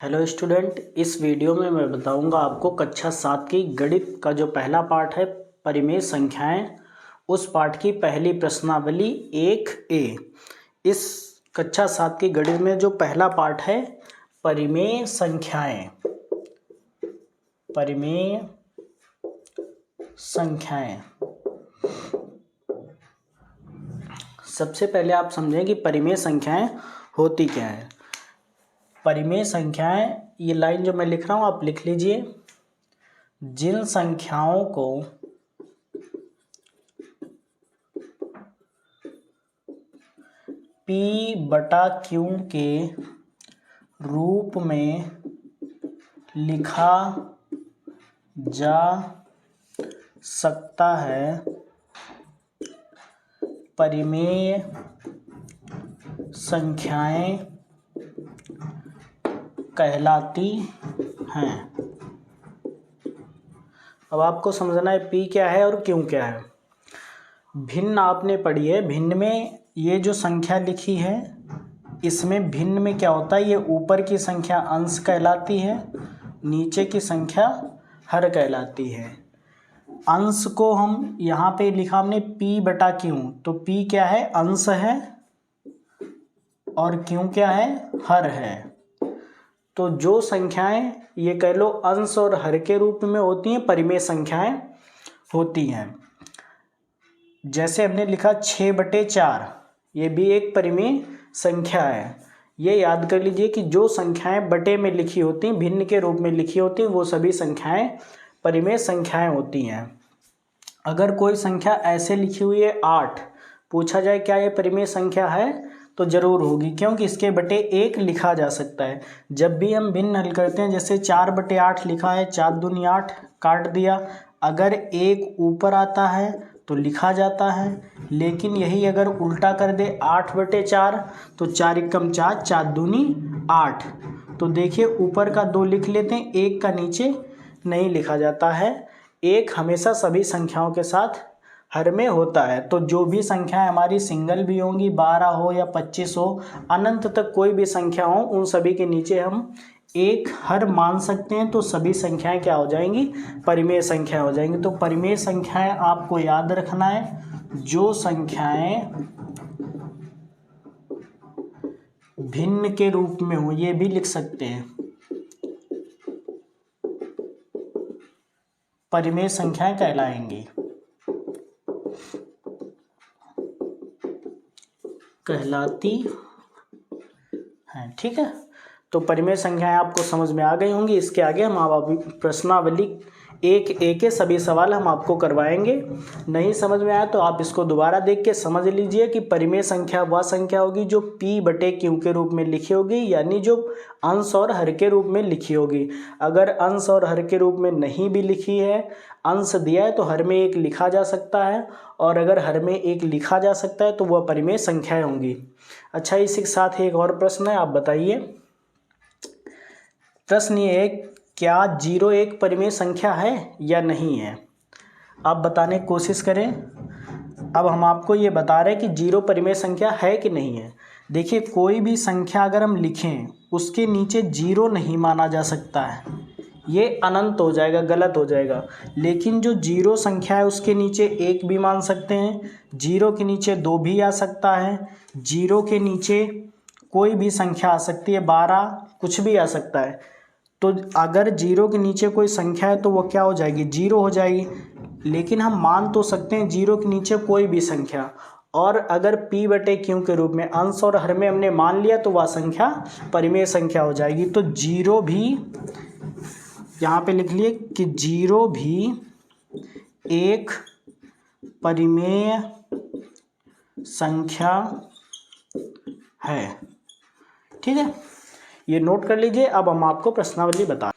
Hello student, इस video में मैं बताऊंगा आपको कक्षा 7 की गणित का जो पहला पार्ट है परिमेय संख्याएं, उस पाठ की पहली प्रश्नावली 1A। इस कक्षा 7 की गणित में जो पहला पार्ट है परिमेय संख्याएं, परिमेय संख्याएं। सबसे पहले आप समझें कि परिमेय संख्याएं होती क्या है। परिमेय संख्याएं, ये लाइन जो मैं लिख रहा हूं आप लिख लीजिए। जिन संख्याओं को P/Q के रूप में लिखा जा सकता है परिमेय संख्याएं कहलाती हैं। अब आपको समझना है P क्या है और Q क्या है। भिन्न आपने पढ़ी है, भिन्न में ये जो संख्या लिखी है इसमें भिन्न में क्या होता है, ये ऊपर की संख्या अंश कहलाती है, नीचे की संख्या हर कहलाती है। अंश को हम यहाँ पे लिखा हमने P/Q, तो P क्या है, अंश है, और Q क्या है, हर है। तो जो संख्याएं ये कह लो अंश और हर के रूप में होती हैं परिमेय संख्याएं होती हैं। जैसे हमने लिखा 6/4, ये भी एक परिमेय संख्या है। ये याद कर लीजिए कि जो संख्याएं बटे में लिखी होती हैं, भिन्न के रूप में लिखी होती हैं, वो सभी संख्याएं परिमेय संख्याएं होती हैं। अगर कोई संख्या ऐसे लिखी हुई है 8, पूछा जाए क्या ये परिमेय संख्या है, तो जरूर होगी, क्योंकि इसके बटे 1 लिखा जा सकता है। जब भी हम भिन्न हल करते हैं, जैसे 4/8 लिखा है, 4 दूनी 8 काट दिया, अगर 1 ऊपर आता है तो लिखा जाता है। लेकिन यही अगर उल्टा कर दे 8/4, तो 4 एकम 4, 4 दूनी 8, तो देखिए ऊपर का 2 लिख लेते हैं, 1 का नीचे नहीं लिखा जाता है। 1 हमेशा सभी संख्याओं के साथ हर में होता है। तो जो भी संख्याएं हमारी सिंगल भी होंगी, 12 हो या 25 हो, अनंत तक कोई भी संख्या हो, उन सभी के नीचे हम 1 हर मान सकते हैं। तो सभी संख्याएं क्या हो जाएंगी, परिमेय संख्या हो जाएंगी। तो परिमेय संख्याएं आपको याद रखना है, जो संख्याएं भिन्न के रूप में हो, ये भी लिख सकते हैं, परिमेय संख्याएं कहलाएंगी, कहलाती हैं। ठीक है, तो परिमेय संख्याएं आपको समझ में आ गई होंगी। इसके आगे हम आप प्रश्नावली 1A के सभी सवाल हम आपको करवाएंगे। नहीं समझ में आया तो आप इसको दोबारा देख के समझ लीजिए कि परिमेय संख्या वह संख्या होगी जो P/Q के रूप में लिखी होगी, यानी जो अंश और हर के रूप में लिखी होगी। अगर अंश और हर के रूप में नहीं भी लिखी है, अंश दिया है तो हर में 1 लिखा जा सकता है, और अगर हर में 1 लिखा जा सकता है तो वह परिमेय संख्याएं होंगी। अच्छा, इसी के साथ एक और प्रश्न है, आप बताइए। प्रश्न ये है, क्या 0 एक परिमेय संख्या है या नहीं है? आप बताने की कोशिश करें। अब हम आपको ये बता रहे हैं कि 0 परिमेय संख्या है कि नहीं है। देखिए, कोई भी संख्या अगर हम लिखें उसके नीचे 0 नहीं माना जा सकता है, ये अनंत हो जाएगा, गलत हो जाएगा। लेकिन जो 0 संख्या है उसके नीचे 1 भी मान सकते हैं, 0 के नीचे 2 भी आ सकता है, 0 के नीचे कोई भी संख्या आ सकती है, 12 कुछ भी आ सकता है। तो अगर 0 के नीचे कोई संख्या है तो वो क्या हो जाएगी, 0 हो जाएगी। लेकिन हम मान तो सकते हैं 0 के नीचे कोई भी संख्या, और अगर P/Q के रूप में अंश और हर में हमने मान लिया तो वह संख्या परिमेय संख्या हो जाएगी। तो 0 भी यहाँ पे लिख लिए कि 0 भी एक परिमेय संख्या है। ठीक है, ये नोट कर लीजिए। अब हम आपको प्रश्नावली बता।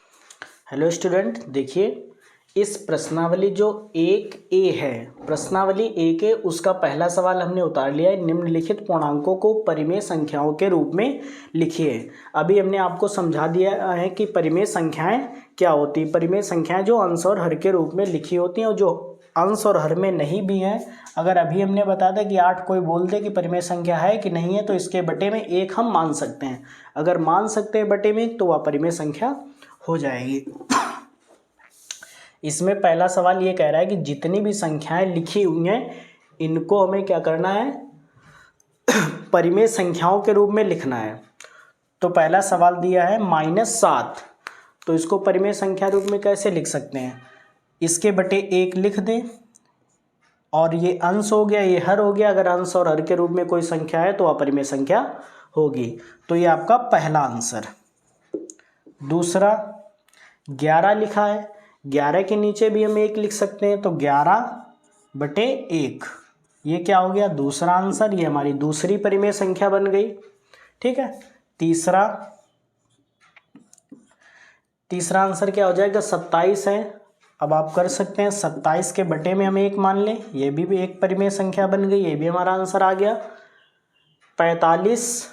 हेलो स्टूडेंट, देखिए इस प्रश्नावली जो 1A है, प्रश्नावली 1A, उसका पहला सवाल हमने उतार लिया है, निम्नलिखित पूर्णांकों को परिमेय संख्याओं के रूप में लिखिए। अभी हमने आपको समझा दिया है कि परिमेय संख्याएं क्या होती है। परिमेय संख्याएं जो अंश और हर के रूप में लिखी होती हैं, और जो अंश और हर में नहीं भी हैं, अगर अभी हमने बता दिया कि 8 कोई बोल दे कि परिमेय संख्या है कि नहीं है, तो इसके बटे में 1 हम मान सकते हैं। अगर मान सकते हैं बटे में तो वह परिमेय संख्या हो जाएगी। इसमें पहला सवाल ये कह रहा है कि जितनी भी संख्याएं लिखी हुई हैं इनको हमें क्या करना है, परिमेय संख्याओं के रूप में लिखना है। तो पहला सवाल दिया है -7, तो इसको परिमेय संख्या रूप में कैसे लिख सकते हैं, इसके बटे 1 लिख दें, और ये अंश हो गया, ये हर हो गया। अगर अंश और हर के रूप में कोई संख्या है तो अपरिमेय संख्या होगी। तो ये आपका पहला आंसर। दूसरा 11 लिखा है, 11 के नीचे भी हम 1 लिख सकते हैं, तो 11/1 ये क्या हो गया, दूसरा आंसर। ये हमारी दूसरी परिमेय संख्या बन गई। ठीक है। तीसरा आंसर क्या हो जाएगा, 27 है। अब आप कर सकते हैं 27 के बटे में हम 1 मान लें, ये भी एक परिमेय संख्या बन गई, ये भी हमारा आंसर आ गया। 45,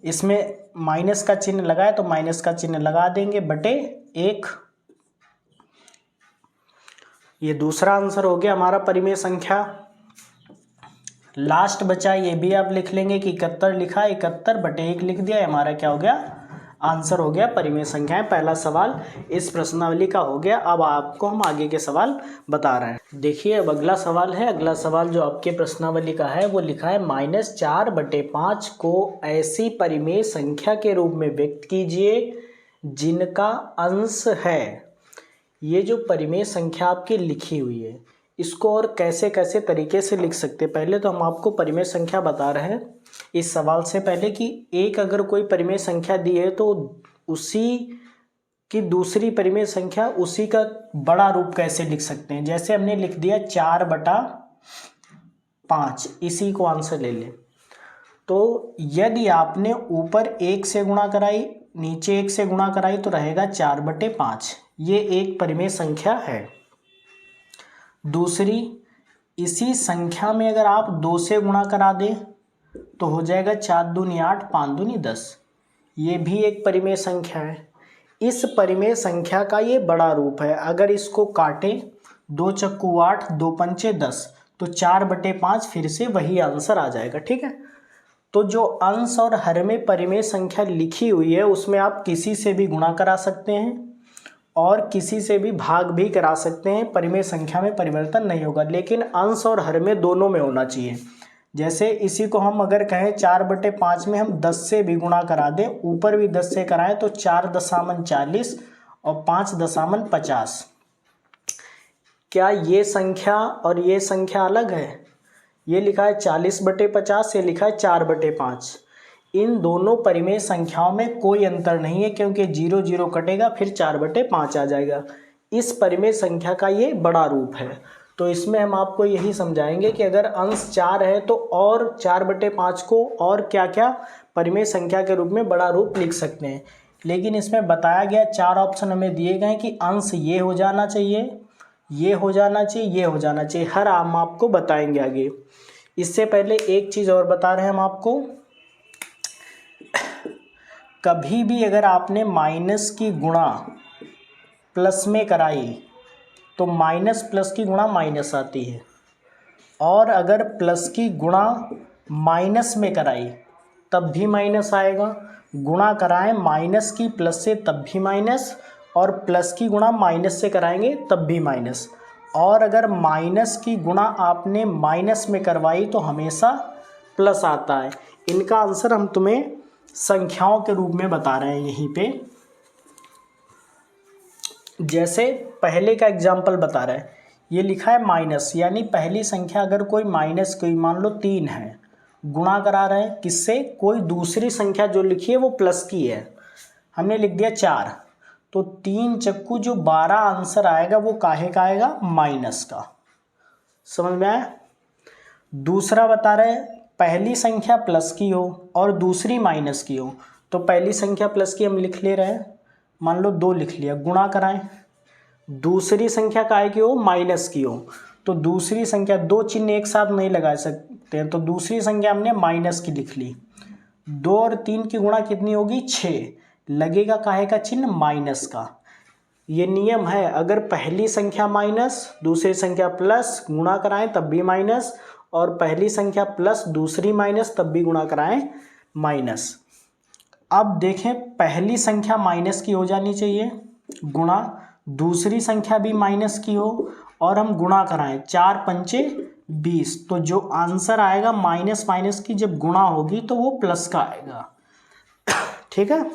इसमें माइनस का चिन्ह लगाए तो माइनस का चिन्ह लगा देंगे, बटे 1, ये दूसरा आंसर हो गया हमारा परिमेय संख्या। लास्ट बचा, ये भी आप लिख लेंगे कि 71 लिखा, 71/1 लिख दिया, हमारा क्या हो गया, आंसर हो गया परिमेय संख्याएं। पहला सवाल इस प्रश्नावली का हो गया। अब आपको हम आगे के सवाल बता रहे हैं। देखिए अब अगला सवाल है। अगला सवाल जो आपके प्रश्नावली का है वो लिखा है -4/5 को ऐसी परिमेय संख्या के रूप में व्यक्त कीजिए जिनका अंश है। ये जो परिमेय संख्या आपकी लिखी हुई है इसको और कैसे कैसे तरीके से लिख सकते हैं। पहले तो हम आपको परिमेय संख्या बता रहे हैं इस सवाल से पहले कि एक अगर कोई परिमेय संख्या दी है तो उसी की दूसरी परिमेय संख्या उसी का बड़ा रूप कैसे लिख सकते हैं। जैसे हमने लिख दिया 4/5, इसी को आंसर ले लें। तो यदि आपने ऊपर 1 से गुणा कराई, नीचे 1 से गुणा कराई तो रहेगा 4/5, ये एक परिमेय संख्या है। दूसरी, इसी संख्या में अगर आप 2 से गुणा करा दें तो हो जाएगा 4 दूनी 8, 5 दूनी 10, ये भी एक परिमेय संख्या है। इस परिमेय संख्या का ये बड़ा रूप है। अगर इसको काटें 2 चक्कू 8, 2 पंचे 10, तो 4/5 फिर से वही आंसर आ जाएगा। ठीक है। तो जो अंश और हर में परिमेय संख्या लिखी हुई है उसमें आप किसी से भी गुणा करा सकते हैं और किसी से भी भाग भी करा सकते हैं, परिमेय संख्या में परिवर्तन नहीं होगा, लेकिन अंश और हर में दोनों में होना चाहिए। जैसे इसी को हम अगर कहें 4/5 में हम 10 से भी गुणा करा दें, ऊपर भी 10 से कराएं तो 4×40 और 5×50। क्या ये संख्या और ये संख्या अलग है? ये लिखा है 40/50, ये लिखा है 4/5। इन दोनों परिमेय संख्याओं में कोई अंतर नहीं है क्योंकि 0 0 कटेगा फिर 4/5 आ जाएगा। इस परिमेय संख्या का ये बड़ा रूप है। तो इसमें हम आपको यही समझाएंगे कि अगर अंश 4 है तो और 4/5 को और क्या क्या परिमेय संख्या के रूप में बड़ा रूप लिख सकते हैं। लेकिन इसमें बताया गया 4 ऑप्शन हमें दिए गए कि अंश ये हो जाना चाहिए, ये हो जाना चाहिए, ये हो जाना चाहिए। हर हम आपको बताएंगे आगे। इससे पहले एक चीज़ और बता रहे हैं हम आपको, कभी भी अगर आपने माइनस की गुणा प्लस में कराई तो माइनस प्लस की गुणा माइनस आती है, और अगर प्लस की गुणा माइनस में कराई तब भी माइनस आएगा। गुणा कराएं माइनस की प्लस से तब भी माइनस, और प्लस की गुणा माइनस से कराएंगे तब भी माइनस। और अगर माइनस की गुणा आपने माइनस में करवाई तो हमेशा प्लस आता है। इनका आंसर हम तुम्हें संख्याओं के रूप में बता रहे हैं यहीं पे। जैसे पहले का एग्जाम्पल बता रहे हैं, ये लिखा है माइनस, यानी पहली संख्या अगर कोई माइनस कोई मान लो 3 है, गुणा करा रहे हैं किससे, कोई दूसरी संख्या जो लिखी है वो प्लस की है, हमने लिख दिया 4, तो 3 चक्कू जो 12 आंसर आएगा वो काहे का आएगा, माइनस का। समझ में आया। दूसरा बता रहे हैं पहली संख्या प्लस की हो और दूसरी माइनस की हो, तो पहली संख्या प्लस की हम लिख ले रहे हैं, मान लो 2 लिख लिया, गुणा कराएं। दूसरी संख्या काहे की हो, माइनस की हो, तो दूसरी संख्या 2 चिन्ह एक साथ नहीं लगा सकते हैं, तो दूसरी संख्या हमने माइनस की लिख ली। 2 और 3 की गुणा कितनी होगी, 6, लगेगा काहे का चिन्ह, माइनस का। ये नियम है, अगर पहली संख्या माइनस दूसरी संख्या प्लस गुणा कराएं तब भी माइनस, और पहली संख्या प्लस दूसरी माइनस तब भी गुणा कराएं माइनस। अब देखें, पहली संख्या माइनस की हो जानी चाहिए गुणा, दूसरी संख्या भी माइनस की हो और हम गुणा कराएं, 4 पंचे 20, तो जो आंसर आएगा माइनस माइनस की जब गुणा होगी तो वो प्लस का आएगा। ठीक है,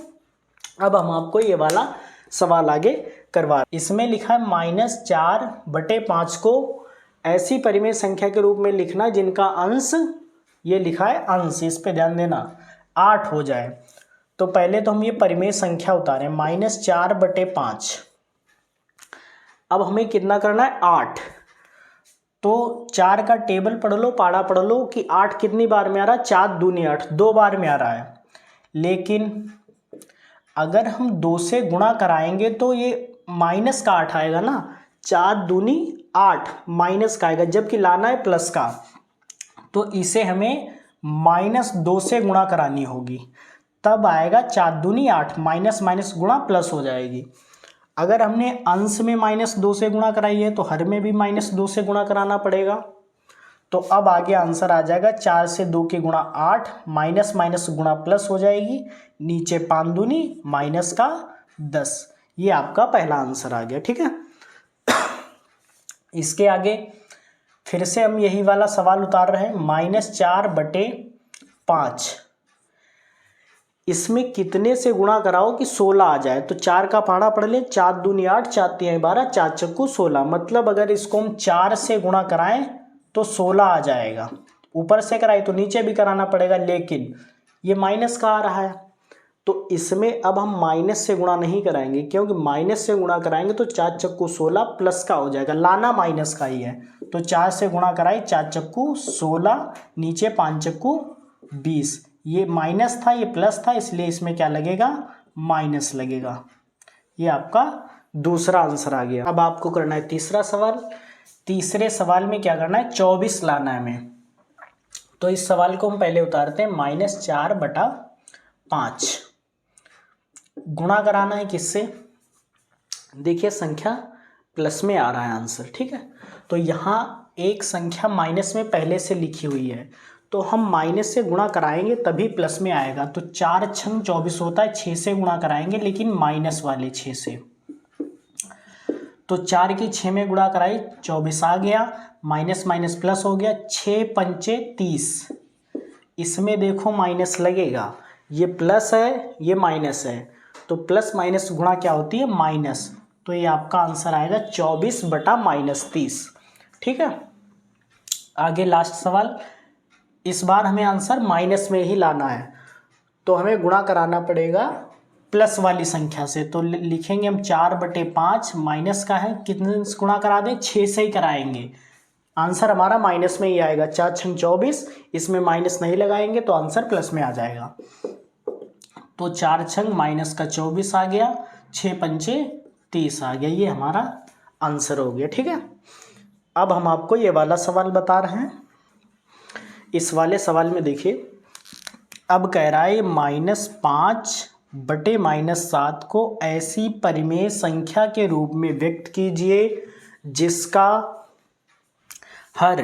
अब हम आपको ये वाला सवाल आगे करवा, इसमें लिखा है -4/5 को ऐसी परिमेय संख्या के रूप में लिखना जिनका अंश, ये लिखा है अंश, इस पे ध्यान देना, 8 हो जाए। तो पहले तो हम ये परिमेय संख्या उतारें, -4/5। अब हमें कितना करना है, 8। तो 4 का टेबल पढ़ लो, पाड़ा पढ़ लो कि 8 कितनी बार में आ रहा है, 4 दूनी 8, 2 बार में आ रहा है। लेकिन अगर हम 2 से गुणा कराएंगे तो ये माइनस का 8 आएगा ना, 4 दूनी 8 माइनस का आएगा, जबकि लाना है प्लस का। तो इसे हमें -2 से गुणा करानी होगी, तब आएगा 4 दूनी 8, माइनस माइनस गुणा प्लस हो जाएगी। अगर हमने अंश में -2 से गुणा कराई है तो हर में भी -2 से गुणा कराना पड़ेगा। तो अब आगे आंसर आ जाएगा 4 से 2 के गुणा 8, माइनस माइनस गुणा प्लस हो जाएगी, नीचे 5 दूनी -10। ये आपका पहला आंसर आ गया। ठीक है, इसके आगे फिर से हम यही वाला सवाल उतार रहे हैं, -4/5। इसमें कितने से गुणा कराओ कि 16 आ जाए। तो 4 का पहाड़ा पढ़ लें, 4 दूनी 8, 4 तिहाई 12, 4 चक्कू 16। मतलब अगर इसको हम 4 से गुणा कराएं तो 16 आ जाएगा। ऊपर से कराए तो नीचे भी कराना पड़ेगा, लेकिन ये माइनस का आ रहा है, तो इसमें अब हम माइनस से गुणा नहीं कराएंगे, क्योंकि माइनस से गुणा कराएंगे तो 4 चक्कू 16 प्लस का हो जाएगा, लाना माइनस का ही है। तो 4 से गुणा कराए, 4 चक्कू 16, नीचे 5 चक्कू 20। ये माइनस था, ये प्लस था, इसलिए इसमें क्या लगेगा, माइनस लगेगा। ये आपका दूसरा आंसर आ गया। अब आपको करना है तीसरा सवाल। तीसरे सवाल में क्या करना है, 24 लाना है हमें। तो इस सवाल को हम पहले उतारते हैं, -4/5 गुणा कराना है किससे, देखिए संख्या प्लस में आ रहा है आंसर। ठीक है, तो यहाँ एक संख्या माइनस में पहले से लिखी हुई है, तो हम माइनस से गुणा कराएंगे तभी प्लस में आएगा। तो 4 छंग 24 होता है, 6 से गुणा कराएंगे, लेकिन माइनस वाले 6 से। तो 4 की 6 में गुणा कराई, 24 आ गया, माइनस माइनस प्लस हो गया, 6 पंचे 30। इसमें देखो माइनस लगेगा, ये प्लस है ये माइनस है, तो प्लस माइनस गुणा क्या होती है, माइनस। तो ये आपका आंसर आएगा 24/-30। ठीक है, आगे लास्ट सवाल। इस बार हमें आंसर माइनस में ही लाना है, तो हमें गुणा कराना पड़ेगा प्लस वाली संख्या से। तो लिखेंगे हम 4/5, माइनस का है, कितने से गुणा करा दें, 6 से ही कराएंगे, आंसर हमारा माइनस में ही आएगा। 4 छंग 24, इसमें माइनस नहीं लगाएंगे तो आंसर प्लस में आ जाएगा। तो 4 छंग माइनस का 24 आ गया, 6 पंचे 30 आ गया, ये हमारा आंसर हो गया। ठीक है, अब हम आपको ये वाला सवाल बता रहे हैं। इस वाले सवाल में देखिए, अब कह रहा है -5/-7 को ऐसी परिमेय संख्या के रूप में व्यक्त कीजिए जिसका हर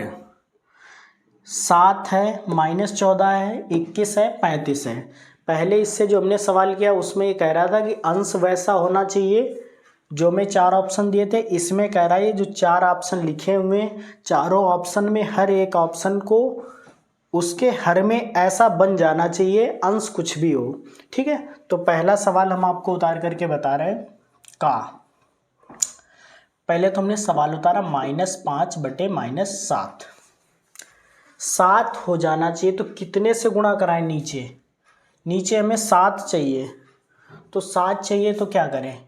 7 है, -14 है, 21 है, 35 है। पहले इससे जो हमने सवाल किया उसमें ये कह रहा था कि अंश वैसा होना चाहिए जो मैं 4 ऑप्शन दिए थे। इसमें कह रहा है जो 4 ऑप्शन लिखे हुए हैं, चारों ऑप्शन में हर एक ऑप्शन को उसके हर में ऐसा बन जाना चाहिए, अंश कुछ भी हो। ठीक है, तो पहला सवाल हम आपको उतार करके बता रहे हैं का। पहले तो हमने सवाल उतारा -5/-7, 7 हो जाना चाहिए, तो कितने से गुणा कराएं, नीचे हमें 7 चाहिए, तो 7 चाहिए तो क्या करें,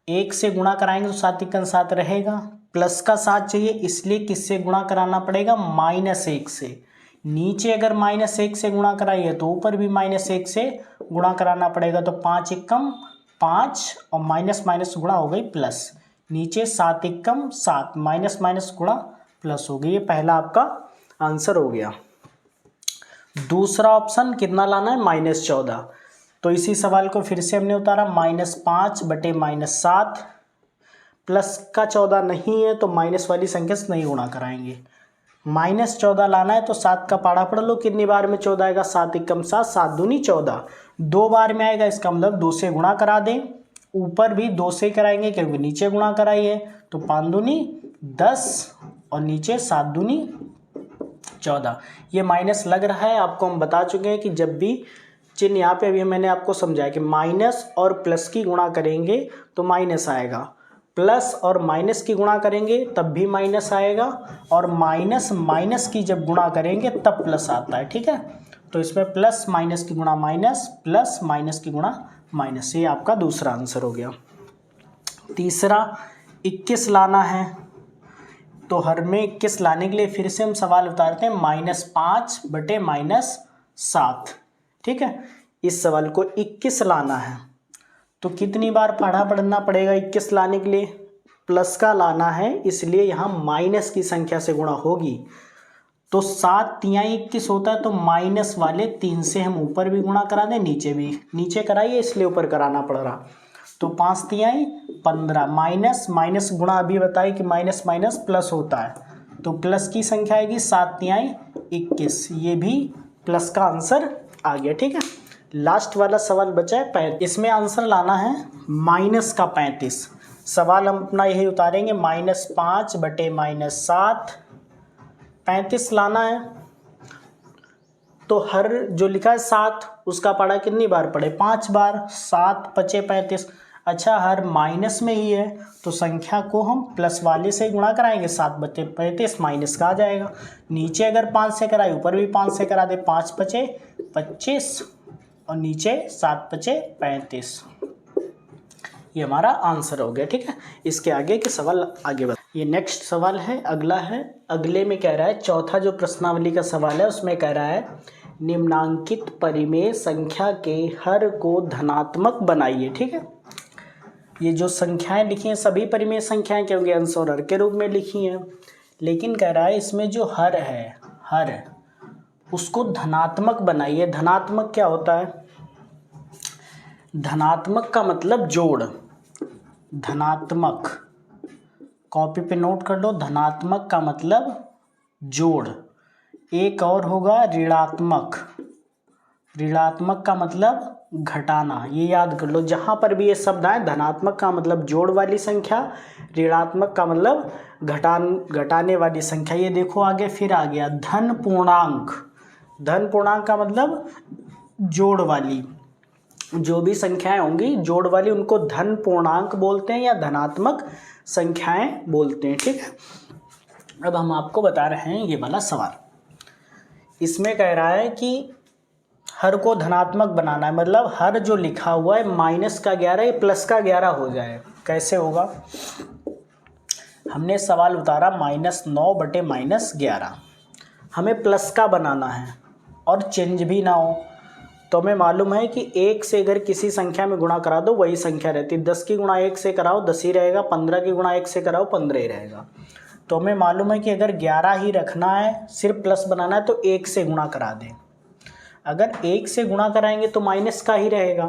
1 से गुणा कराएंगे तो 7 × 7 रहेगा, प्लस का 7 चाहिए, इसलिए किससे गुणा कराना पड़ेगा, -1 से। नीचे अगर -1 से गुणा कराइए तो ऊपर भी -1 से गुणा कराना पड़ेगा। तो 5 एकम 5 और माइनस माइनस गुणा हो गई प्लस, नीचे 7 एकम 7, माइनस माइनस गुणा प्लस हो गई। ये पहला आपका आंसर हो गया। दूसरा ऑप्शन कितना लाना है, -14। तो इसी सवाल को फिर से हमने उतारा, -5/-7 प्लस का 14 नहीं है तो माइनस वाली संख्या से नहीं गुणा कराएंगे। -14 लाना है तो 7 का पाढ़ा पढ़ लो, कितनी बार में 14 आएगा, 7 एकम 7, 7 दूनी 14, 2 बार में आएगा, इसका मतलब 2 से गुणा करा दें। ऊपर भी 2 से कराएंगे क्योंकि नीचे गुणा कराई है, तो 5 दूनी 10 और नीचे 7 दूनी 14। ये माइनस लग रहा है, आपको हम बता चुके हैं कि जब भी चिन्ह यहाँ पे अभी मैंने आपको समझाया कि माइनस और प्लस की गुणा करेंगे तो माइनस आएगा, प्लस और माइनस की गुणा करेंगे तब भी माइनस आएगा, और माइनस माइनस की जब गुणा करेंगे तब प्लस आता है। ठीक है, तो इसमें प्लस माइनस की गुणा माइनस, प्लस माइनस की गुणा माइनस, ये आपका दूसरा आंसर हो गया। तीसरा 21 लाना है, तो हर में 21 लाने के लिए फिर से हम सवाल उतारते हैं -5 बटे -7। ठीक है, इस सवाल को 21 लाना है तो कितनी बार पढ़ा पढ़ना पड़ेगा 21 लाने के लिए, प्लस का लाना है इसलिए यहाँ माइनस की संख्या से गुणा होगी, तो 7 तिहाई 21 होता है, तो माइनस वाले 3 से हम ऊपर भी गुणा करा दें, नीचे भी, नीचे कराइए इसलिए ऊपर कराना पड़ रहा, तो 5 तिहाई 15, माइनस माइनस गुणा अभी बताइए कि माइनस माइनस प्लस होता है, तो प्लस की संख्या आएगी 7 तिहाई 21, ये भी प्लस का आंसर आ गया। ठीक है, लास्ट वाला सवाल बचा है 35, इसमें आंसर लाना है माइनस का 35। सवाल हम अपना यही उतारेंगे -5 बटे -7, 35 लाना है, तो हर जो लिखा है 7 उसका पढ़ा कितनी बार पढ़े, 5 बार, 7 पचे 35। अच्छा, हर माइनस में ही है तो संख्या को हम प्लस वाले से गुणा कराएंगे, 7 बटे 35 माइनस का आ जाएगा, नीचे अगर 5 से कराए ऊपर भी 5 से करा दे, 5 पचे 25 और नीचे 7 पचे 35, ये हमारा आंसर हो गया। ठीक है, इसके आगे के सवाल आगे बढ़, ये नेक्स्ट सवाल है, अगला है, अगले में कह रहा है, चौथा जो प्रश्नावली का सवाल है उसमें कह रहा है निम्नांकित परिमेय संख्या के हर को धनात्मक बनाइए। ठीक है, ये जो संख्याएं लिखी हैं सभी परिमेय संख्याएं क्योंकि अंश और हर के रूप में लिखी हैं, लेकिन कह रहा है इसमें जो हर है, हर उसको धनात्मक बनाइए। धनात्मक क्या होता है, धनात्मक का मतलब जोड़, धनात्मक कॉपी पे नोट कर लो, धनात्मक का मतलब जोड़। एक और होगा ऋणात्मक, ऋणात्मक का मतलब घटाना, ये याद कर लो, जहाँ पर भी ये शब्द आए, धनात्मक का मतलब जोड़ वाली संख्या, ऋणात्मक का मतलब घटाने वाली संख्या। ये देखो आगे फिर आ गया धन पूर्णांक, धन पूर्णांक का मतलब जोड़ वाली, जो भी संख्याएं होंगी जोड़ वाली उनको धन पूर्णांक बोलते हैं या धनात्मक संख्याएं बोलते हैं। ठीक है, अब हम आपको बता रहे हैं ये वाला सवाल, इसमें कह रहा है कि हर को धनात्मक बनाना है, मतलब हर जो लिखा हुआ है माइनस का 11 ये प्लस का 11 हो जाए। कैसे होगा, हमने सवाल उतारा -9 बटे -11, हमें प्लस का बनाना है और चेंज भी ना हो, तो हमें मालूम है कि 1 से अगर किसी संख्या में गुणा करा दो वही संख्या रहती है, 10 की गुणा 1 से कराओ 10 ही रहेगा, 15 की गुणा 1 से कराओ 15 ही रहेगा। तो हमें मालूम है कि अगर 11 ही रखना है, सिर्फ प्लस बनाना है, तो 1 से गुणा करा दें। अगर 1 से गुणा कराएंगे तो माइनस का ही रहेगा,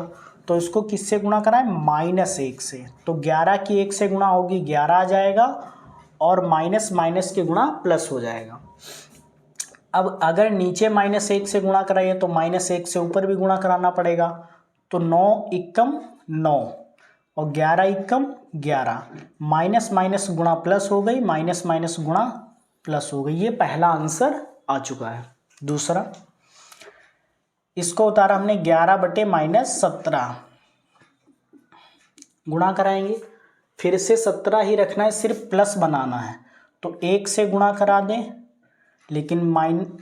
तो इसको किससे गुणा कराएं, -1 से, तो 11 की 1 से गुणा होगी 11 आ जाएगा, और माइनस माइनस की गुणा प्लस हो जाएगा। अब अगर नीचे -1 से गुणा कराइए तो -1 से ऊपर भी गुणा कराना पड़ेगा, तो 9 एकम 9 और 11 एकम 11, माइनस माइनस गुणा प्लस हो गई, माइनस माइनस गुणा प्लस हो गई, ये पहला आंसर आ चुका है। दूसरा, इसको उतारा हमने 11 बटे -17, गुणा कराएंगे, फिर से 17 ही रखना है, सिर्फ प्लस बनाना है, तो 1 से गुणा करा दें, लेकिन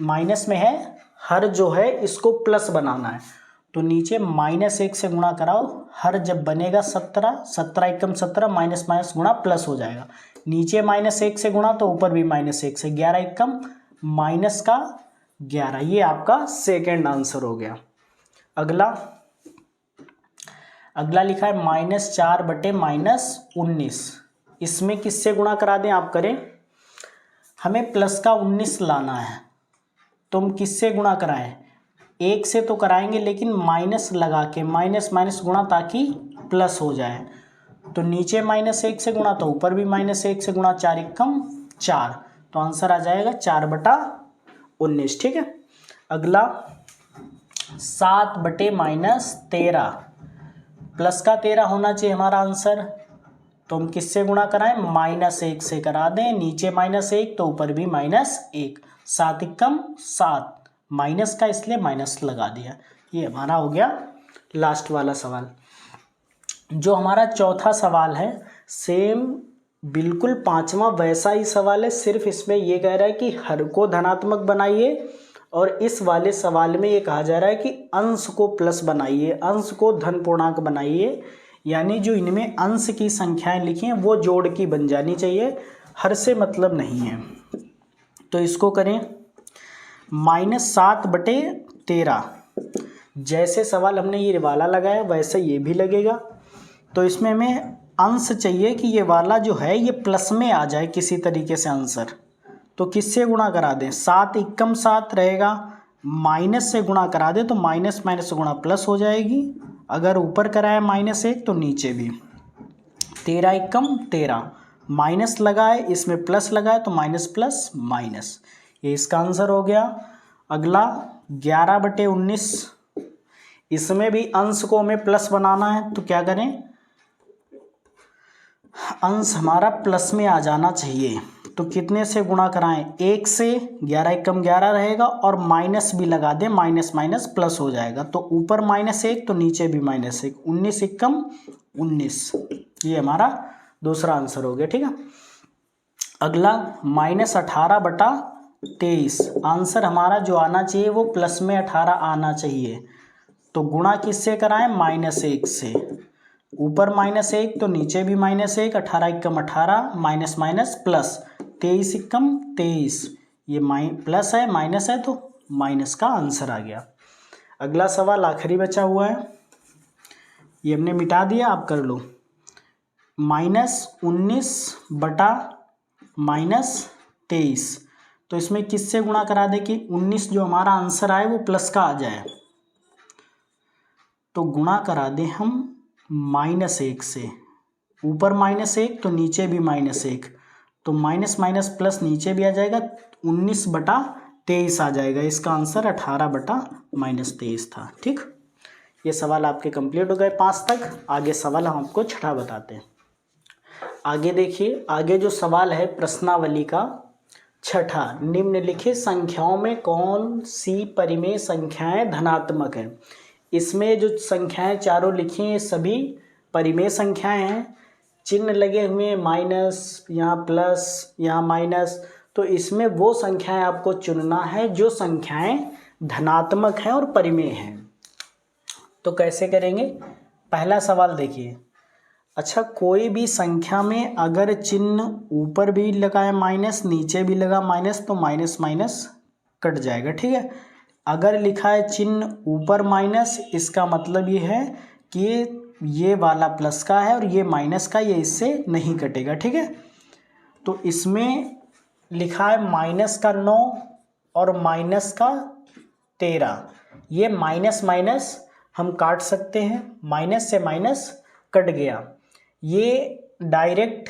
माइनस में है, हर जो है इसको प्लस बनाना है, तो नीचे -1 से गुणा कराओ, हर जब बनेगा 17, 17 एकम 17, माइनस माइनस गुणा प्लस हो जाएगा, नीचे -1 से गुणा तो ऊपर भी -1 से, 11 एकम माइनस का 11, ये आपका सेकेंड आंसर हो गया। अगला लिखा है -4 बटे -19, इसमें किससे गुणा करा दें आप करें, हमें प्लस का 19 लाना है, तो हम किससे गुणा कराएं, 1 से तो कराएंगे लेकिन माइनस लगा के, माइनस माइनस गुणा ताकि प्लस हो जाए, तो नीचे -1 से गुणा तो ऊपर भी -1 से गुणा, 4 एकम 4, तो आंसर आ जाएगा 4/19। ठीक है। अगला 7/-13, प्लस का 13 होना चाहिए हमारा आंसर, तो हम किससे गुणा कराएं? -1 से करा दें, नीचे -1 तो ऊपर भी -1, 7 एकम 7, माइनस का इसलिए माइनस लगा दिया। ये हमारा हो गया लास्ट वाला सवाल। जो हमारा चौथा सवाल है सेम बिल्कुल पांचवा वैसा ही सवाल है, सिर्फ इसमें ये कह रहा है कि हर को धनात्मक बनाइए, और इस वाले सवाल में ये कहा जा रहा है कि अंश को प्लस बनाइए, अंश को धन पूर्णांक बनाइए, यानी जो इनमें अंश की संख्याएं लिखी हैं वो जोड़ की बन जानी चाहिए, हर से मतलब नहीं है। तो इसको करें -7/13, जैसे सवाल हमने ये वाला लगाया वैसे ये भी लगेगा। तो इसमें हमें अंश चाहिए कि ये वाला जो है ये प्लस में आ जाए किसी तरीके से आंसर, तो किससे गुणा करा दें? 7 एकम 7 रहेगा, माइनस से गुणा करा दे तो माइनस माइनस से गुणा प्लस हो जाएगी, अगर ऊपर कराए -1 तो नीचे भी 13 एकम 13, माइनस लगाए इसमें प्लस लगाए तो माइनस प्लस माइनस, ये इसका आंसर हो गया। अगला 11/19, इसमें भी अंश को हमें प्लस बनाना है, तो क्या करें? अंश हमारा प्लस में आ जाना चाहिए, तो कितने से गुणा कराएं? 1 से, 11 एकम 11 रहेगा, और माइनस भी लगा दें, माइनस माइनस प्लस हो जाएगा, तो ऊपर -1 तो नीचे भी -1, 19 एकम 19, ये हमारा दूसरा आंसर हो गया। ठीक है। अगला -18/23, आंसर हमारा जो आना चाहिए वो प्लस में 18 आना चाहिए, तो गुणा किससे कराएं? -1 से, ऊपर -1 तो नीचे भी -1, 18 एकम 18, माइनस माइनस प्लस, 23 एकम 23, ये प्लस है माइनस है तो माइनस का आंसर आ गया। अगला सवाल आखिरी बचा हुआ है, ये हमने मिटा दिया, आप कर लो। -19/-23, तो इसमें किससे गुणा करा दे कि 19 जो हमारा आंसर आए वो प्लस का आ जाए, तो गुणा करा दे हम -1 से, ऊपर -1 तो नीचे भी -1, तो माइनस माइनस प्लस नीचे भी आ जाएगा, 19/23 आ जाएगा, इसका आंसर 18/-23 था। ठीक, ये सवाल आपके कंप्लीट हो गए 5 तक। आगे सवाल हम आपको छठा बताते हैं। आगे देखिए, आगे जो सवाल है प्रश्नावली का छठा, निम्नलिखित संख्याओं में कौन सी परिमेय संख्याएं धनात्मक हैं? इसमें जो संख्याएं चारों लिखी हैं सभी परिमेय संख्याएं हैं, चिन्ह लगे हुए माइनस, यहाँ प्लस, यहाँ माइनस, तो इसमें वो संख्याएं आपको चुनना है जो संख्याएं धनात्मक हैं और परिमेय हैं। तो कैसे करेंगे? पहला सवाल देखिए, अच्छा कोई भी संख्या में अगर चिन्ह ऊपर भी लगाए माइनस, नीचे भी लगा माइनस, तो माइनस माइनस कट जाएगा। ठीक है, अगर लिखा है चिन्ह ऊपर माइनस, इसका मतलब ये है कि ये वाला प्लस का है और ये माइनस का, ये इससे नहीं कटेगा। ठीक है, तो इसमें लिखा है माइनस का 9 और माइनस का 13, ये माइनस माइनस हम काट सकते हैं, माइनस से माइनस कट गया, ये डायरेक्ट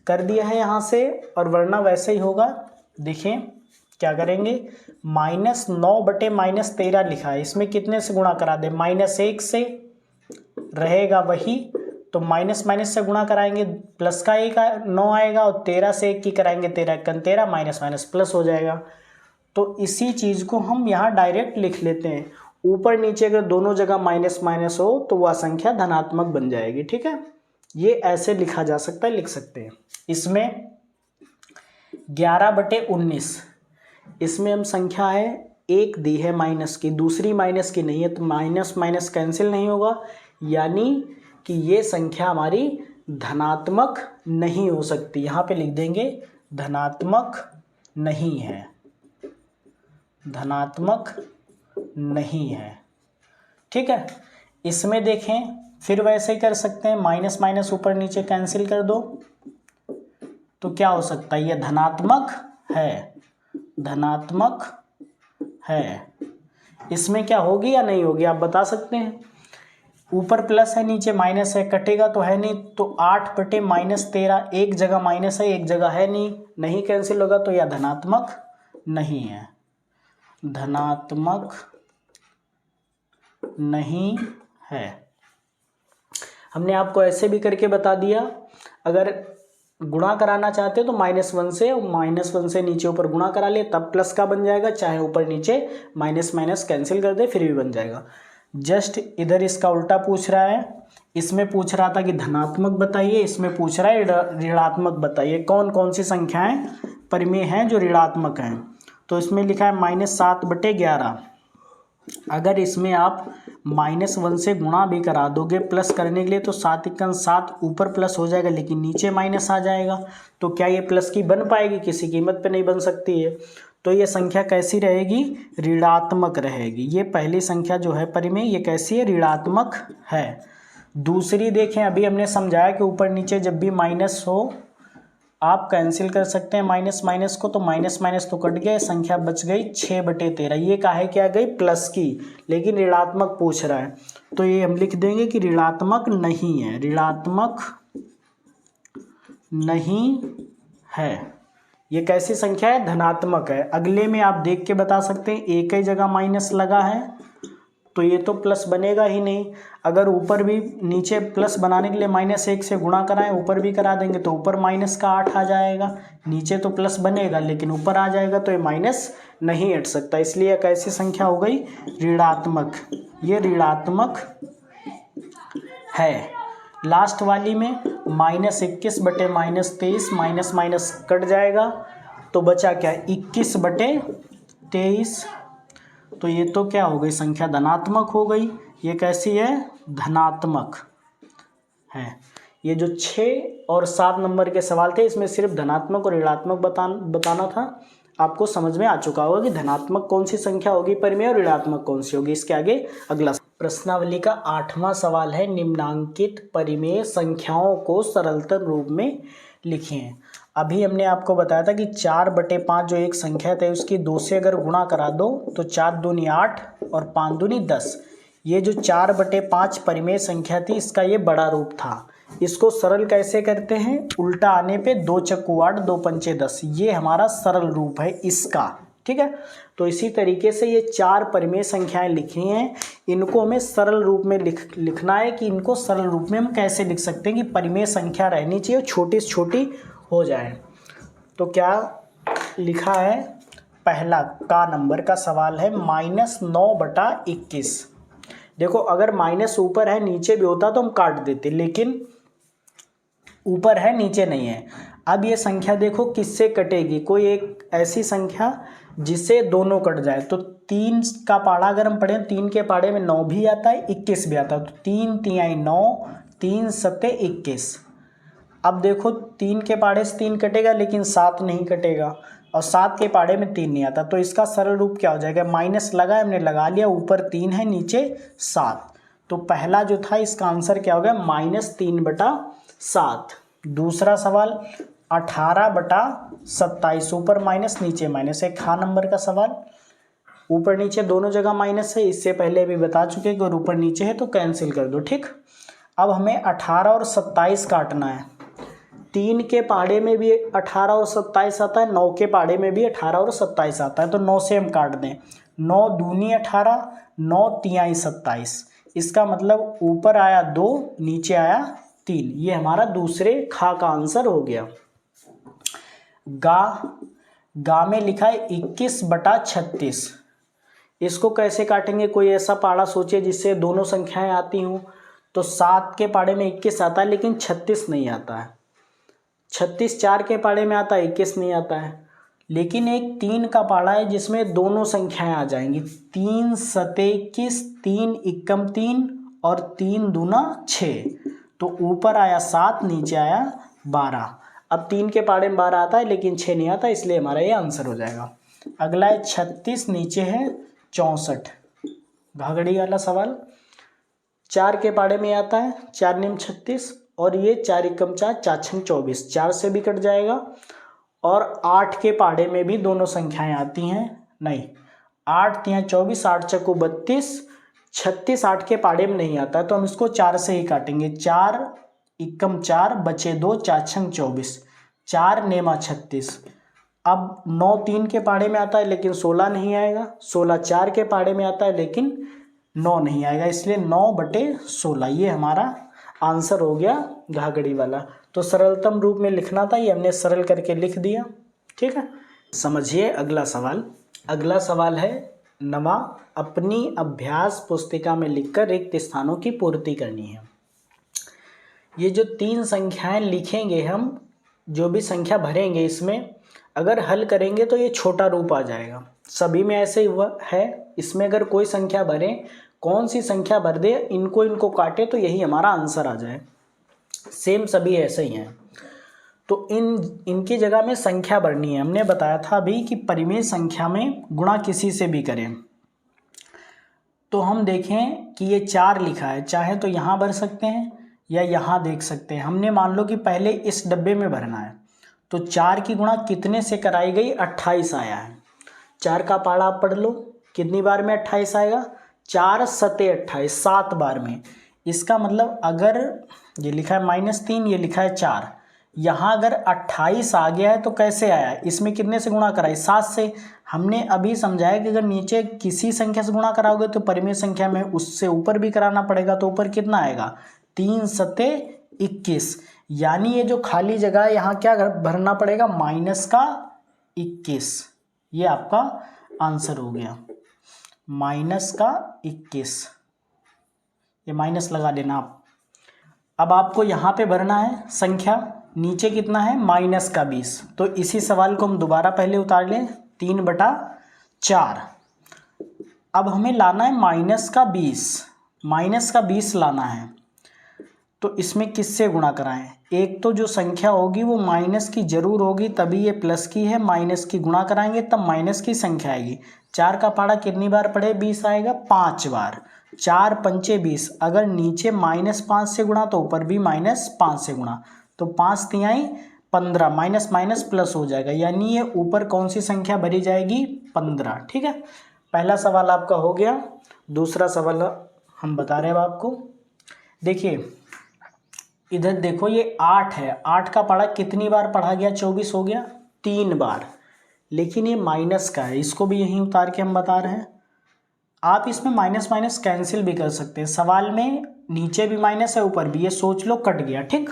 कर दिया है यहाँ से, और वरना वैसे ही होगा। देखिए क्या करेंगे, -9/-13 लिखा है, इसमें कितने से गुणा करा दे? -1 से रहेगा वही, तो माइनस माइनस से गुणा कराएंगे, प्लस का 1 9 आएगा, और 13 से 1 की कराएंगे, 13 × 13, माइनस माइनस प्लस हो जाएगा। तो इसी चीज़ को हम यहाँ डायरेक्ट लिख लेते हैं, ऊपर नीचे अगर दोनों जगह माइनस माइनस हो तो वह संख्या धनात्मक बन जाएगी। ठीक है, ये ऐसे लिखा जा सकता है, लिख सकते हैं। इसमें 11/19, इसमें हम संख्या है एक दी है माइनस की, दूसरी माइनस की नहीं है, तो माइनस माइनस कैंसिल नहीं होगा, यानी कि ये संख्या हमारी धनात्मक नहीं हो सकती। यहाँ पे लिख देंगे धनात्मक नहीं है, धनात्मक नहीं है। ठीक है, इसमें देखें फिर वैसे ही कर सकते हैं, माइनस माइनस ऊपर नीचे कैंसिल कर दो, तो क्या हो सकता है? ये धनात्मक है, धनात्मक है। इसमें क्या होगी या नहीं होगी आप बता सकते हैं? ऊपर प्लस है नीचे माइनस है, कटेगा तो है नहीं, तो 8/-13, एक जगह माइनस है एक जगह है नहीं कैंसिल होगा, तो यह धनात्मक नहीं है, धनात्मक नहीं है। हमने आपको ऐसे भी करके बता दिया, अगर गुणा कराना चाहते हो तो -1 से नीचे ऊपर गुणा करा ले, तब प्लस का बन जाएगा, चाहे ऊपर नीचे माइनस माइनस कैंसिल कर दे फिर भी बन जाएगा। जस्ट इधर इसका उल्टा पूछ रहा है, इसमें पूछ रहा था कि धनात्मक बताइए, इसमें पूछ रहा है ऋणात्मक बताइए, कौन कौन सी संख्याएं परिमेय हैं जो ऋणात्मक हैं। तो इसमें लिखा है -7/11। अगर इसमें आप -1 से गुणा भी करा दोगे प्लस करने के लिए, तो 7×7 ऊपर प्लस हो जाएगा लेकिन नीचे माइनस आ जाएगा, तो क्या ये प्लस की बन पाएगी? किसी कीमत पे नहीं बन सकती है। तो ये संख्या कैसी रहेगी? ऋणात्मक रहेगी। ये पहली संख्या जो है परिमेय, ये कैसी है? ऋणात्मक है। दूसरी देखें, अभी हमने समझाया कि ऊपर नीचे जब भी माइनस हो आप कैंसिल कर सकते हैं माइनस माइनस को, तो माइनस माइनस तो कट गया, संख्या बच गई 6/13। ये काहे क्या गई? प्लस की, लेकिन ऋणात्मक पूछ रहा है, तो ये हम लिख देंगे कि ऋणात्मक नहीं है, ऋणात्मक नहीं है। ये कैसी संख्या है? धनात्मक है। अगले में आप देख के बता सकते हैं, एक ही जगह माइनस लगा है तो ये तो प्लस बनेगा ही नहीं। अगर ऊपर भी नीचे प्लस बनाने के लिए -1 से गुणा कराएं, ऊपर भी करा देंगे तो ऊपर -8 आ जाएगा, नीचे तो प्लस बनेगा लेकिन ऊपर आ जाएगा, तो ये माइनस नहीं हट सकता, इसलिए कैसी संख्या हो गई? ऋणात्मक। ये ऋणात्मक है। लास्ट वाली में -21/-23, माइनस माइनस कट जाएगा तो बचा क्या? 21/23। तो ये तो क्या हो गई? संख्या धनात्मक हो गई। ये कैसी है? धनात्मक है। ये जो 6 और 7 नंबर के सवाल थे, इसमें सिर्फ धनात्मक और ऋणात्मक बताना था। आपको समझ में आ चुका होगा कि धनात्मक कौन सी संख्या होगी परिमेय और ऋणात्मक कौन सी होगी। इसके आगे अगला प्रश्नावली का 8वां सवाल है, निम्नांकित परिमेय संख्याओं को सरलतम रूप में लिखिए। अभी हमने आपको बताया था कि 4/5 जो एक संख्या है उसकी 2 से अगर गुणा करा दो तो 4 दूनी 8 और 5 दूनी 10। ये जो 4/5 परिमेय संख्या थी, इसका ये बड़ा रूप था। इसको सरल कैसे करते हैं? उल्टा आने पे 2 चक्कू 8, 2 पंचे 10, ये हमारा सरल रूप है इसका। ठीक है, तो इसी तरीके से ये 4 परिमेय संख्याएं लिखी हैं, इनको हमें सरल रूप में लिखना है कि इनको सरल रूप में हम कैसे लिख सकते हैं कि परिमेय संख्या रहनी चाहिए, छोटी से छोटी हो जाए। तो क्या लिखा है? पहला का नंबर का सवाल है -9/21। देखो, अगर माइनस ऊपर है नीचे भी होता तो हम काट देते, लेकिन ऊपर है नीचे नहीं है। अब ये संख्या देखो किससे कटेगी? कोई एक ऐसी संख्या जिससे दोनों कट जाए। तो 3 का पाढ़ा अगर हम पढ़ें, 3 के पाढ़े में 9 भी आता है 21 भी आता है, तो 3 तिहाई 9, 3 सत्ते 21। अब देखो 3 के पाढ़े से 3 कटेगा लेकिन 7 नहीं कटेगा, और 7 के पाढ़े में 3 नहीं आता, तो इसका सरल रूप क्या हो जाएगा? माइनस लगा, हमने लगा लिया, ऊपर 3 है नीचे 7, तो पहला जो था इसका आंसर क्या हो गया? -3/7। दूसरा सवाल 18/27, ऊपर माइनस नीचे माइनस, एक खा नंबर का सवाल, ऊपर नीचे दोनों जगह माइनस है, इससे पहले भी बता चुके कि ऊपर नीचे है तो कैंसिल कर दो। ठीक, अब हमें 18 और 27 काटना है। 3 के पाढ़े में भी 18 और 27 आता है, 9 के पाढ़े में भी 18 और 27 आता है, तो 9 से हम काट दें। 9 दूनी 18, 9 तिहाई 27, इसका मतलब ऊपर आया 2 नीचे आया 3, ये हमारा दूसरे खा का आंसर हो गया। गा में लिखा है 21/36। इसको कैसे काटेंगे? कोई ऐसा पाढ़ा सोचिए जिससे दोनों संख्याएं आती हों। तो 7 के पाढ़े में 21 आता है लेकिन 36 नहीं आता है, 36 4 के पाढ़े में आता है, 21 नहीं आता है। लेकिन एक 3 का पाढ़ा है जिसमें दोनों संख्याएं आ जाएंगी, 3 सते 21, 3 एकम 3 और 3 दूना 6, तो ऊपर आया 7 नीचे आया 12। अब 3 के पाढ़े में 12 आता है लेकिन 6 नहीं आता, इसलिए हमारा ये आंसर हो जाएगा। अगला है 36 नीचे है 64, घाघड़ी वाला सवाल। 4 के पाढ़े में आता है 4 निम 36, और ये 4 एकम 4, 4 छंग 24, 4 से भी कट जाएगा। और 8 के पाढ़े में भी दोनों संख्याएं आती हैं, नहीं, 8 तिहाई 24, 8 चक्कू 32, 36 8 के पाड़े में नहीं आता है, तो हम इसको 4 से ही काटेंगे। 4 एकम 4 बचे 2, 4 छंग 24, 4 नेमा 36। अब 9 3 के पाड़े में आता है लेकिन 16 नहीं आएगा, 16 4 के पाड़े में आता है लेकिन 9 नहीं आएगा, इसलिए 9/16 ये हमारा आंसर हो गया घाघड़ी वाला। तो सरलतम रूप में लिखना था, ये हमने सरल करके लिख दिया। ठीक है, समझिए अगला सवाल। अगला सवाल है नमा अपनी अभ्यास पुस्तिका में लिखकर रिक्त स्थानों की पूर्ति करनी है। ये जो 3 संख्याएं लिखेंगे हम, जो भी संख्या भरेंगे इसमें अगर हल करेंगे तो ये छोटा रूप आ जाएगा। सभी में ऐसे ही हुआ है, इसमें अगर कोई संख्या भरें, कौन सी संख्या भर दे, इनको काटे तो यही हमारा आंसर आ जाए। सेम सभी ऐसे ही हैं। तो इनकी जगह में संख्या भरनी है। हमने बताया था अभी कि परिमेय संख्या में गुणा किसी से भी करें। तो हम देखें कि ये 4 लिखा है, चाहे तो यहाँ भर सकते हैं या यहाँ देख सकते हैं। हमने मान लो कि पहले इस डब्बे में भरना है, तो 4 की गुणा कितने से कराई गई, 28 आया है। 4 का पाड़ा आप पढ़ लो, कितनी बार में 28 आएगा, 4 सते 28, 7 बार में। इसका मतलब अगर ये लिखा है -3, ये लिखा है 4, यहाँ अगर 28 आ गया है तो कैसे आया, इसमें कितने से गुणा कराई, 7 से। हमने अभी समझाया कि अगर नीचे किसी संख्या से गुणा कराओगे तो परिमेय संख्या में उससे ऊपर भी कराना पड़ेगा, तो ऊपर कितना आएगा, 3 सते 21। यानी ये जो खाली जगह है यहाँ क्या भरना पड़ेगा, -21। ये आपका आंसर हो गया, -21। ये माइनस लगा देना आप। अब आपको यहाँ पे भरना है संख्या, नीचे कितना है, -20। तो इसी सवाल को हम दोबारा पहले उतार लें, 3/4। अब हमें लाना है -20 लाना है। तो इसमें किससे गुणा कराएं, एक तो जो संख्या होगी वो माइनस की जरूर होगी, तभी ये प्लस की है, माइनस की गुणा कराएंगे तब माइनस की संख्या आएगी। 4 का पाड़ा कितनी बार पढ़े, 20 आएगा, 5 बार। 4 पंचे 20, अगर नीचे -5 से गुणा तो ऊपर भी -5 से गुणा, तो 5 तिहाई 15, माइनस माइनस प्लस हो जाएगा, यानी ये ऊपर कौन सी संख्या भरी जाएगी, 15। ठीक है, पहला सवाल आपका हो गया। दूसरा सवाल हम बता रहे हैं आपको, देखिए इधर देखो ये 8 है, 8 का पाड़ा कितनी बार पढ़ा गया, 24 हो गया, 3 बार। लेकिन ये माइनस का है, इसको भी यहीं उतार के हम बता रहे हैं। आप इसमें माइनस माइनस कैंसिल भी कर सकते हैं, सवाल में नीचे भी माइनस है ऊपर भी, ये सोच लो कट गया। ठीक,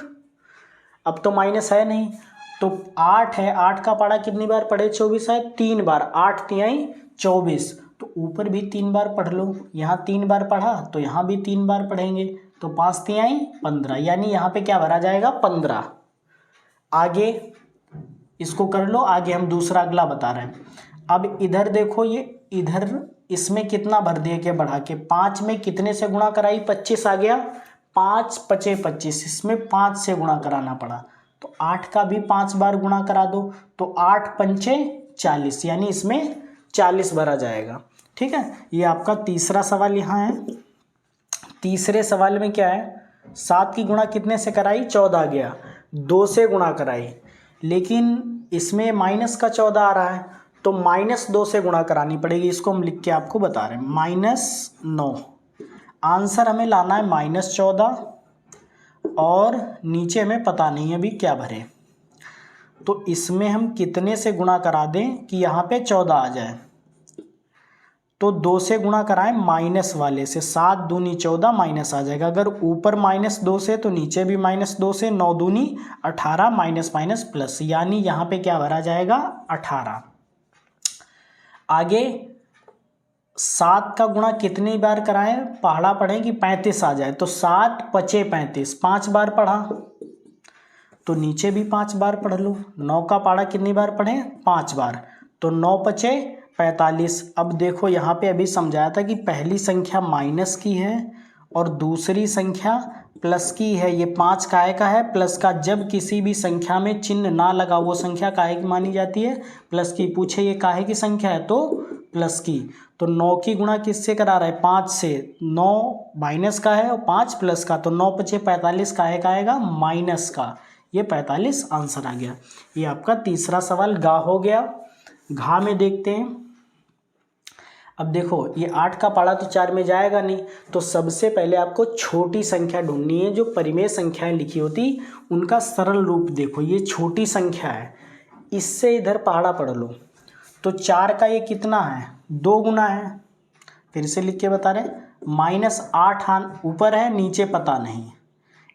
अब तो माइनस है नहीं, तो 8 है, 8 का पाड़ा कितनी बार पढ़े, 24 है, 3 बार, 8 तिहाई 24, तो ऊपर भी 3 बार पढ़ लो। यहाँ 3 बार पढ़ा तो यहाँ भी 3 बार पढ़ेंगे, तो 5 तिहाई 15, यानी यहाँ पे क्या भरा जाएगा, 15। आगे इसको कर लो, आगे हम दूसरा अगला बता रहे हैं। अब इधर देखो, ये इधर इसमें कितना भर दिया के बढ़ा के, 5 में कितने से गुणा कराई, 25 आ गया, 5 पचे 25, इसमें 5 से गुणा कराना पड़ा, तो 8 का भी 5 बार गुणा करा दो, तो 8 पंचे 40, यानी इसमें 40 भरा जाएगा। ठीक है, ये आपका तीसरा सवाल यहाँ है। तीसरे सवाल में क्या है, 7 की गुणा कितने से कराई, 14 गया, 2 से गुणा कराई, लेकिन इसमें माइनस का 14 आ रहा है, तो -2 से गुणा करानी पड़ेगी। इसको हम लिख के आपको बता रहे हैं, -9। आंसर हमें लाना है -14, और नीचे हमें पता नहीं है अभी क्या भरे, तो इसमें हम कितने से गुणा करा दें कि यहाँ पे 14 आ जाए, तो 2 से गुणा कराएं माइनस वाले से, 7 दूनी 14, माइनस आ जाएगा। अगर ऊपर -2 से तो नीचे भी -2 से, 9 दूनी 18, माइनस माइनस प्लस, यानी यहाँ पे क्या भरा जाएगा, 18। आगे 7 का गुणा कितनी बार कराएं, पहाड़ा पढ़ें कि 35 आ जाए, तो 7 पचे 35, 5 बार पढ़ा, तो नीचे भी 5 बार पढ़ लो। 9 का पाड़ा कितनी बार पढ़ें, 5 बार, तो 9 पचे 45। अब देखो यहाँ पे अभी समझाया था कि पहली संख्या माइनस की है और दूसरी संख्या प्लस की है। ये 5 काहे का है, प्लस का। जब किसी भी संख्या में चिन्ह ना लगा वो संख्या काहे की मानी जाती है, प्लस की। पूछे ये काहे की संख्या है, तो प्लस की। तो 9 की गुणा किससे करा रहा है, 5 से। 9 माइनस का है और 5 प्लस का, तो 9 पचे 45 काहे का आएगा, माइनस का। ये 45 आंसर आ गया। ये आपका तीसरा सवाल गा हो गया। घा में देखते हैं। अब देखो ये 8 का पाड़ा तो 4 में जाएगा नहीं, तो सबसे पहले आपको छोटी संख्या ढूंढनी है। जो परिमेय संख्याएं लिखी होती उनका सरल रूप देखो, ये छोटी संख्या है, इससे इधर पहाड़ा पढ़ लो। तो 4 का ये कितना है, 2 गुना है। फिर से लिख के बता रहे, -8 ऊपर है, नीचे पता नहीं।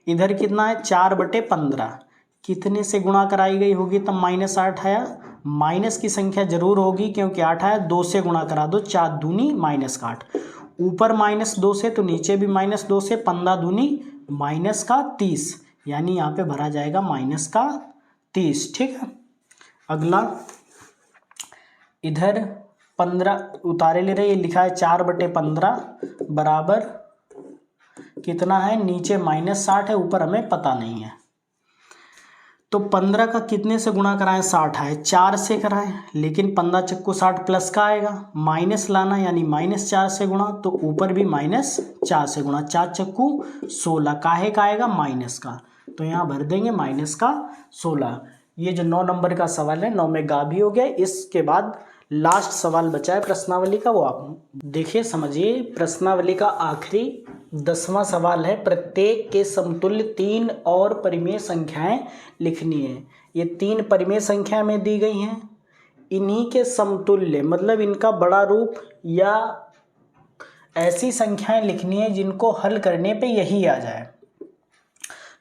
इधर कितना है, 4/15 कितने से गुणा कराई गई होगी तब -8 आया। माइनस की संख्या जरूर होगी क्योंकि 8 आया, 2 से गुणा करा दो, 4 दूनी -8, ऊपर -2 से तो नीचे भी -2 से, 15 दूनी -30, यानी यहाँ पे भरा जाएगा -30। ठीक है, अगला इधर 15 उतारे ले रहे, ये लिखा है 4/15 बराबर कितना है, नीचे -60 है, ऊपर हमें पता नहीं है। तो 15 का कितने से गुणा कराएं, 60 है, 4 से कराएं, लेकिन 15 चक्कू 60 प्लस का आएगा, माइनस लाना यानी -4 से गुणा, तो ऊपर भी -4 से गुणा, 4 चक्कू 16, काहे का आएगा, माइनस का, तो यहाँ भर देंगे -16। ये जो 9 नंबर का सवाल है 9 में गा भी हो गया। इसके बाद लास्ट सवाल बचा है प्रश्नावली का, वो आप देखिए समझिए। प्रश्नावली का आखिरी 10वां सवाल है, प्रत्येक के समतुल्य 3 और परिमेय संख्याएं लिखनी है। ये 3 परिमेय संख्या में दी गई हैं, इन्हीं के समतुल्य मतलब इनका बड़ा रूप या ऐसी संख्याएं लिखनी है जिनको हल करने पे यही आ जाए।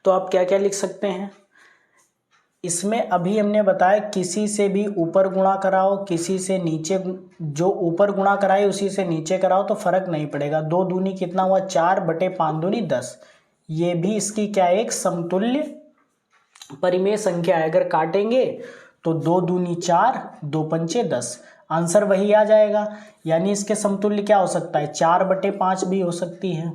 तो आप क्या क्या लिख सकते हैं इसमें, अभी हमने बताया किसी से भी ऊपर गुणा कराओ, किसी से नीचे, जो ऊपर गुणा कराए उसी से नीचे कराओ तो फर्क नहीं पड़ेगा। 2 दूनी कितना हुआ, 4/5 दूनी 10, ये भी इसकी क्या है, एक समतुल्य परिमेय संख्या है। अगर काटेंगे तो 2 दूनी 4, 2 पंचे 10, आंसर वही आ जाएगा। यानी इसके समतुल्य क्या हो सकता है, 4/5 भी हो सकती है,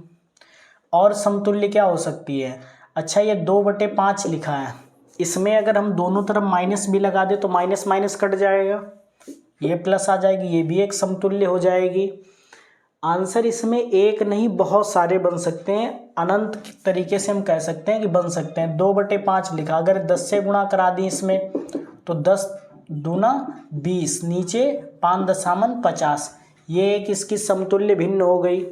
और समतुल्य क्या हो सकती है, अच्छा ये 2/5 लिखा है, इसमें अगर हम दोनों तरफ माइनस भी लगा दे तो माइनस माइनस कट जाएगा, ये प्लस आ जाएगी, ये भी एक समतुल्य हो जाएगी। आंसर इसमें एक नहीं बहुत सारे बन सकते हैं, अनंत तरीके से हम कह सकते हैं कि बन सकते हैं। 2/5 लिखा, अगर 10 से गुणा करा दी इसमें तो 10 दूना 20, नीचे 5 दशामन 50, ये एक इसकी समतुल्य भिन्न हो गई।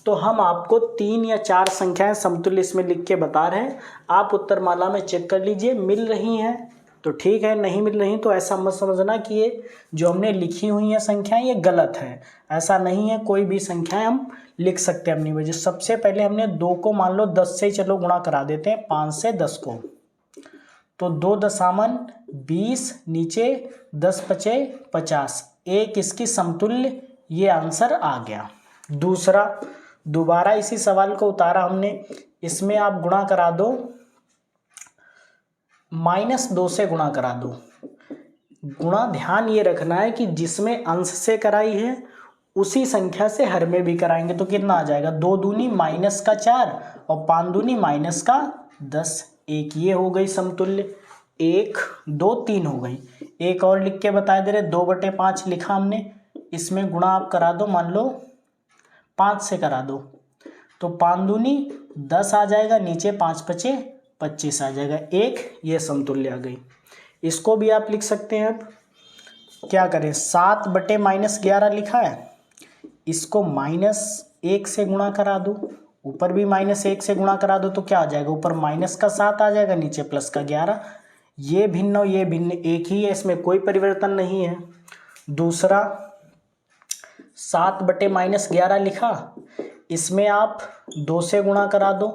तो हम आपको 3 या 4 संख्याएं समतुल्य इसमें लिख के बता रहे हैं, आप उत्तरमाला में चेक कर लीजिए, मिल रही हैं तो ठीक है, नहीं मिल रही तो ऐसा मत समझना कि ये जो हमने लिखी हुई हैं संख्याएं ये गलत है, ऐसा नहीं है। कोई भी संख्याएं हम लिख सकते हैं अपनी वजह। सबसे पहले हमने 2 को मान लो 10 से चलो गुणा करा देते हैं, 5 से 10 को, तो 2 दशामन 20, नीचे 10 पचे 50, एक इसकी समतुल्य, ये आंसर आ गया। दूसरा, दोबारा इसी सवाल को उतारा हमने, इसमें आप गुणा करा दो, -2 से गुणा करा दो। गुणा ध्यान ये रखना है कि जिसमें अंश से कराई है उसी संख्या से हर में भी कराएंगे तो कितना आ जाएगा, 2 दूनी -4 और 5 दूनी -10, एक ये हो गई समतुल्य, 1 2 3 हो गई। एक और लिख के बता दे रहे, 2/5 लिखा हमने, इसमें गुणा आप करा दो, मान लो 5 से करा दो तो 5 दूनी 10 आ जाएगा, नीचे 5 पचे 25 आ जाएगा, एक ये समतुल्य आ गई। इसको भी आप लिख सकते हैं। अब क्या करें, 7/-11 लिखा है, इसको -1 से गुणा करा दो, ऊपर भी -1 से गुणा करा दो तो क्या आ जाएगा, ऊपर -7 आ जाएगा, नीचे +11, ये भिन्न और ये भिन्न एक ही है, इसमें कोई परिवर्तन नहीं है। दूसरा, 7/-11 लिखा, इसमें आप 2 से गुणा करा दो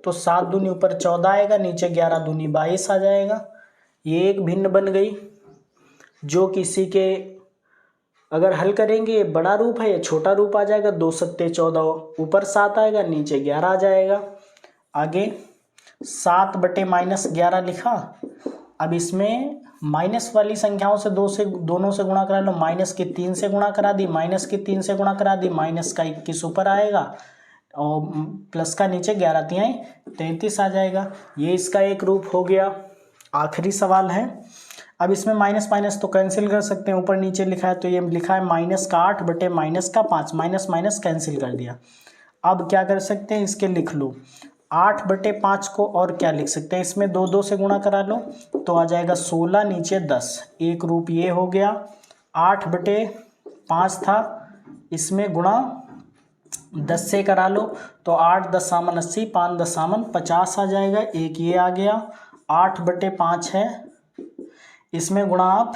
तो 7 दूनी ऊपर 14 आएगा, नीचे 11 दूनी 22 आ जाएगा, ये एक भिन्न बन गई। जो किसी के अगर हल करेंगे ये बड़ा रूप है, ये छोटा रूप आ जाएगा, 2 सत्ते 14, ऊपर 7 आएगा, नीचे 11 आ जाएगा। आगे 7/-11 लिखा, अब इसमें माइनस वाली संख्याओं से दोनों से गुणा करा लो, -3 से गुणा करा दी, -3 से गुणा करा दी, -21 ऊपर आएगा और प्लस का नीचे 11 तिहाई 33 आ जाएगा, ये इसका एक रूप हो गया। आखिरी सवाल है, अब इसमें माइनस माइनस तो कैंसिल कर सकते हैं, ऊपर नीचे लिखा है तो ये लिखा है -8 बटे -5, माइनस माइनस कैंसिल कर दिया। अब क्या कर सकते हैं, इसके लिख लो 8/5 को, और क्या लिख सकते हैं, इसमें 2 से गुणा करा लो तो आ जाएगा 16, नीचे 10, एक रूप ये हो गया। 8/5 था इसमें गुणा 10 से करा लो तो 8 10 सामन 80, 5 10 सामन 50 आ जाएगा। एक ये आ गया, 8/5 है। इसमें गुणा आप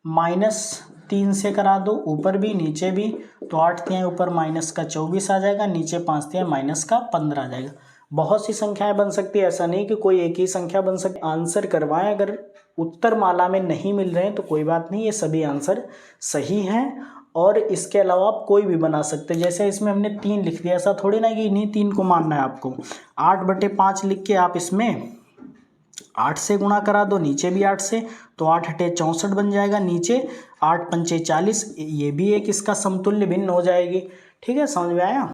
-3 से करा दो, ऊपर भी नीचे भी, तो 8 तिहाई ऊपर माइनस का 24 आ जाएगा, नीचे 5 तिहाई माइनस का 15 आ जाएगा। बहुत सी संख्याएं बन सकती है, ऐसा नहीं कि कोई एक ही संख्या बन सकती। आंसर करवाएं, अगर उत्तर माला में नहीं मिल रहे हैं तो कोई बात नहीं, ये सभी आंसर सही हैं और इसके अलावा आप कोई भी बना सकते हैं। जैसे इसमें हमने 3 लिख दिया, ऐसा थोड़ी ना कि इन्हीं 3 को मानना है आपको। 8/5 लिख के आप इसमें 8 से गुणा करा दो, नीचे भी 8 से, तो 8 × 8 = 64 बन जाएगा, नीचे 8 × 5 = 40। ये भी एक इसका समतुल्य भिन्न हो जाएगी। ठीक है, समझ में आया।